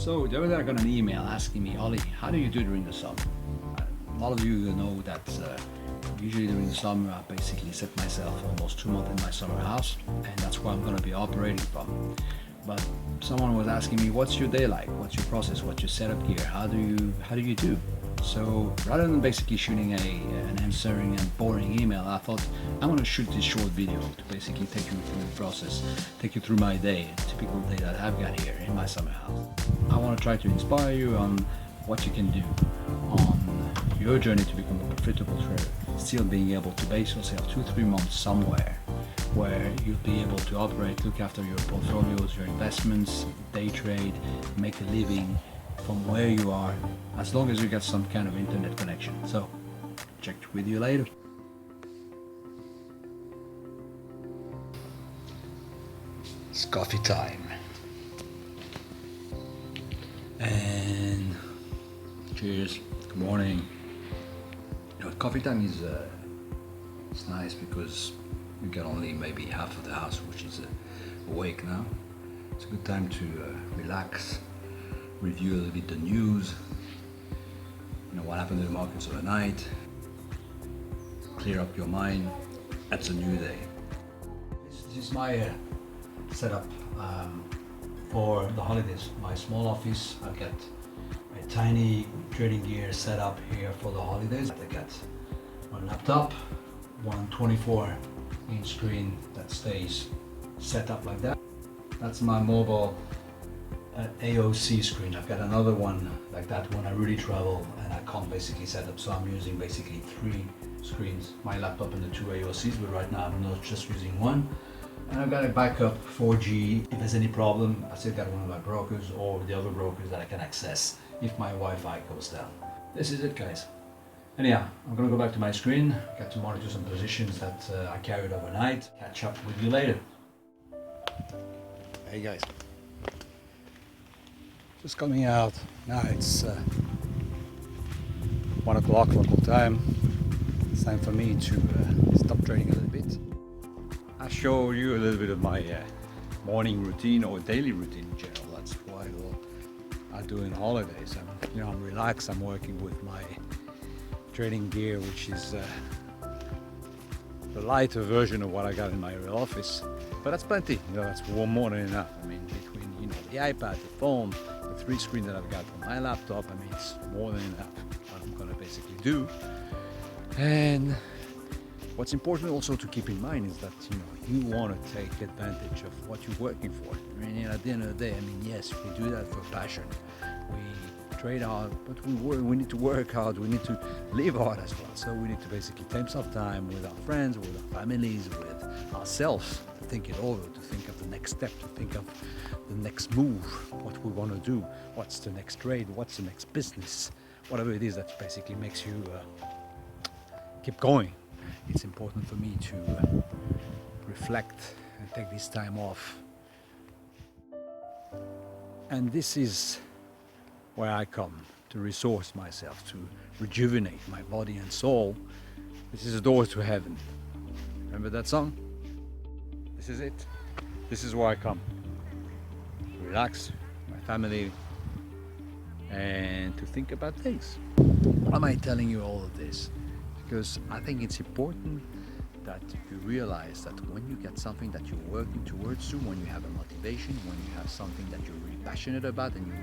So the other day I got an email asking me, Ollie, how do you do during the summer? A lot of you know that usually during the summer I basically set myself almost 2 months in my summer house, and that's where I'm going to be operating from. But someone was asking me, what's your day like? What's your process? What's your setup here? How do you do? So rather than basically shooting an answering and boring email, I thought I'm going to shoot this short video to basically take you through the process, take you through my day, a typical day that I've got here in my summer house. I want to try to inspire you on what you can do on your journey to become a profitable trader, still being able to base yourself 2-3 months somewhere where you'll be able to operate, look after your portfolios, your investments, day trade, make a living from where you are, as long as you get some kind of internet connection. So, check with you later. It's coffee time. And cheers. Good morning. You know, coffee time is it's nice because you get only maybe half of the house which is awake now. It's a good time to relax, review a little bit the news, you know, what happened to the markets overnight, clear up your mind. That's a new day. This is my setup for the holidays. My small office, I've got a tiny trading gear set up here for the holidays. I got one laptop, one 24-inch screen that stays set up like that. That's my mobile AOC screen. I've got another one like that when I really travel and I can't basically set up, so I'm using basically 3 screens, my laptop and the 2 AOCs, but right now I'm not just using one. And I've got a backup 4G. If there's any problem, I still got one of my brokers or the other brokers that I can access if my Wi-Fi goes down. This is it, guys. Anyhow, I'm gonna go back to my screen. Got to monitor some positions that I carried overnight. Catch up with you later. Hey guys. Just coming out. Now it's 1 o'clock local time. It's time for me to stop trading a little bit. I'll show you a little bit of my morning routine or daily routine in general. That's what I do in holidays. I'm relaxed. I'm working with my trading gear, which is the lighter version of what I got in my real office. But that's plenty. That's more than enough. I mean, between the iPad, the phone, the 3 screen that I've got on my laptop, I mean, it's more than enough what I'm gonna basically do. And what's important also to keep in mind is that you want to take advantage of what you're working for. I mean, at the end of the day, I mean, yes, we do that for passion. We trade hard, but we need to work hard. We need to live hard as well. So we need to basically take some time with our friends, with our families, with ourselves to think it over, to think of the next step, to think of the next move, what we want to do, what's the next trade, what's the next business, whatever it is that basically makes you keep going. It's important for me to reflect and take this time off. And this is where I come to resource myself, to rejuvenate my body and soul. This is a door to heaven. Remember that song? This is it. This is where I come. To relax, my family, and to think about things. Why am I telling you all of this? Because I think it's important that you realize that when you get something that you're working towards to, when you have a motivation, when you have something that you're really passionate about and you're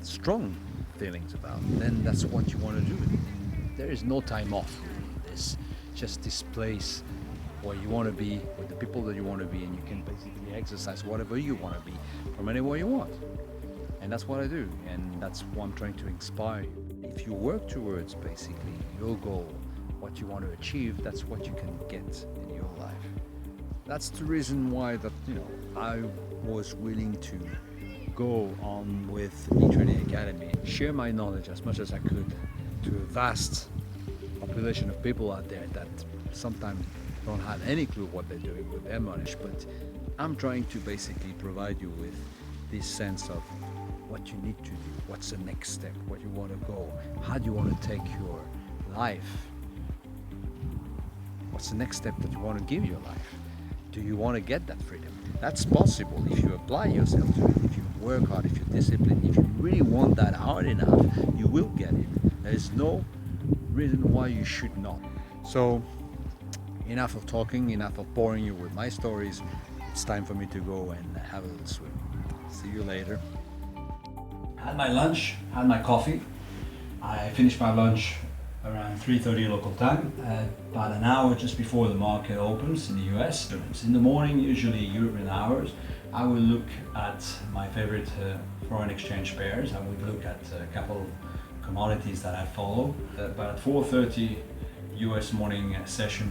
strong feelings about, then that's what you want to do. There is no time off. There's just this place where you want to be, with the people that you want to be, and you can basically exercise whatever you want to be from anywhere you want. And that's what I do, and that's what I'm trying to inspire you. If you work towards basically your goal, what you want to achieve, that's what you can get in your life. That's the reason why that I was willing to go on with eTrading Academy, share my knowledge as much as I could to a vast population of people out there that sometimes don't have any clue what they're doing with their money. But I'm trying to basically provide you with this sense of what you need to do, what's the next step, what you want to go, how do you want to take your life. What's the next step that you want to give your life? Do you want to get that freedom? That's possible if you apply yourself to it, if you work hard, if you're disciplined, if you really want that hard enough, you will get it. There is no reason why you should not. So enough of talking, enough of boring you with my stories. It's time for me to go and have a little swim. See you later. Had my lunch, had my coffee. I finished my lunch around 3:30 local time, about an hour just before the market opens in the US. In the morning, usually European hours, I will look at my favorite foreign exchange pairs. I would look at a couple of commodities that I follow. But at 4:30 US morning session,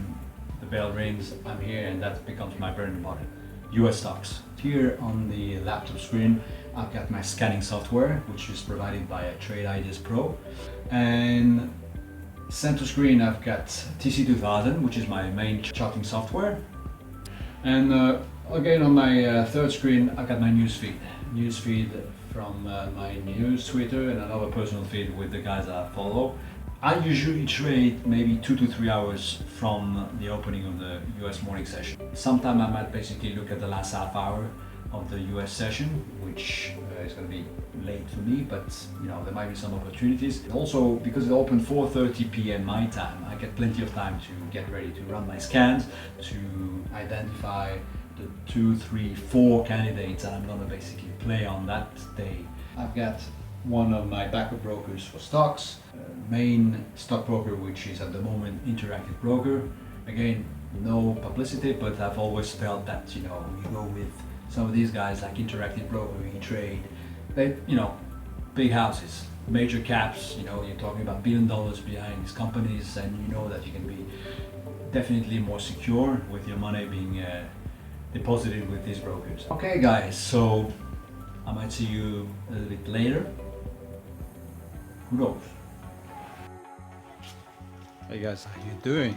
the bell rings, I'm here, and that becomes my bread and butter. US stocks. Here on the laptop screen, I've got my scanning software, which is provided by Trade Ideas Pro. And center screen, I've got TC2000, which is my main charting software. And again, on my third screen, I've got my newsfeed from my news Twitter, and another personal feed with the guys that I follow. I usually trade maybe 2 to 3 hours from the opening of the US morning session. Sometimes I might basically look at the last half hour of the US session, which is going to be late for me, but you know, there might be some opportunities. Also, because it opened 4:30 p.m. my time, I get plenty of time to get ready to run my scans, to identify the 2, 3, 4 candidates that I'm going to basically play on that day. I've got one of my backup brokers for stocks, main stockbroker, which is at the moment Interactive Broker. Again, no publicity, but I've always felt that, you know, you go with some of these guys like Interactive Broker, E-Trade, they, you know, big houses, major caps, you know, you're talking about $1 billion behind these companies, and you know that you can be definitely more secure with your money being deposited with these brokers. Okay guys, so I might see you a little bit later. Who knows? Hey guys, how you doing?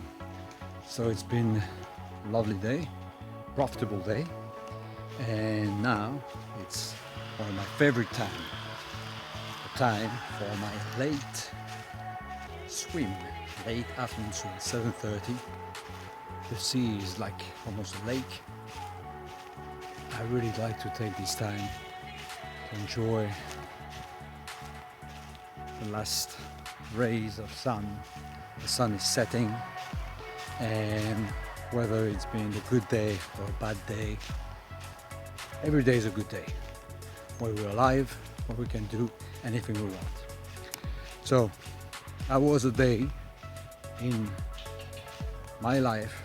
So it's been a lovely day, profitable day, and now it's one of my favorite time, the time for my late swim, late afternoon swim, 7:30. The sea is like almost a lake. I really like to take this time to enjoy the last rays of sun. The sun is setting, and whether it's been a good day or a bad day, every day is a good day. When we're alive, what we can do anything we want. So that was a day in my life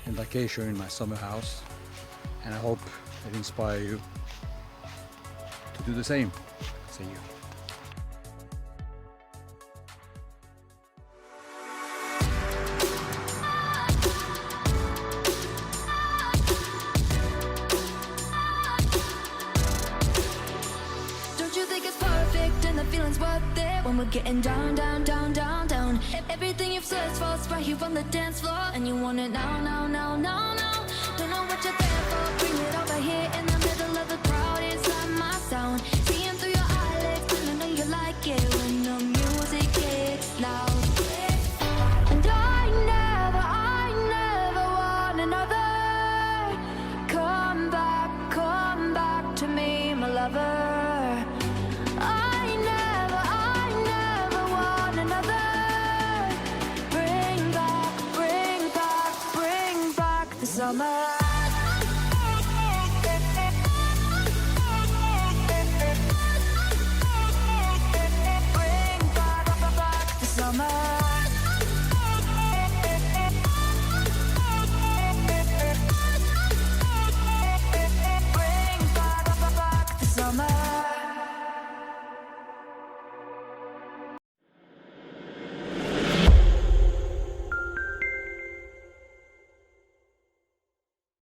in vacation in my summer house, and I hope it inspires you to do the same. See you. Feelings worth it when we're getting down, down, down, down, down. Everything you've searched for is right here on the dance floor, and you want it now, now, now, now, now.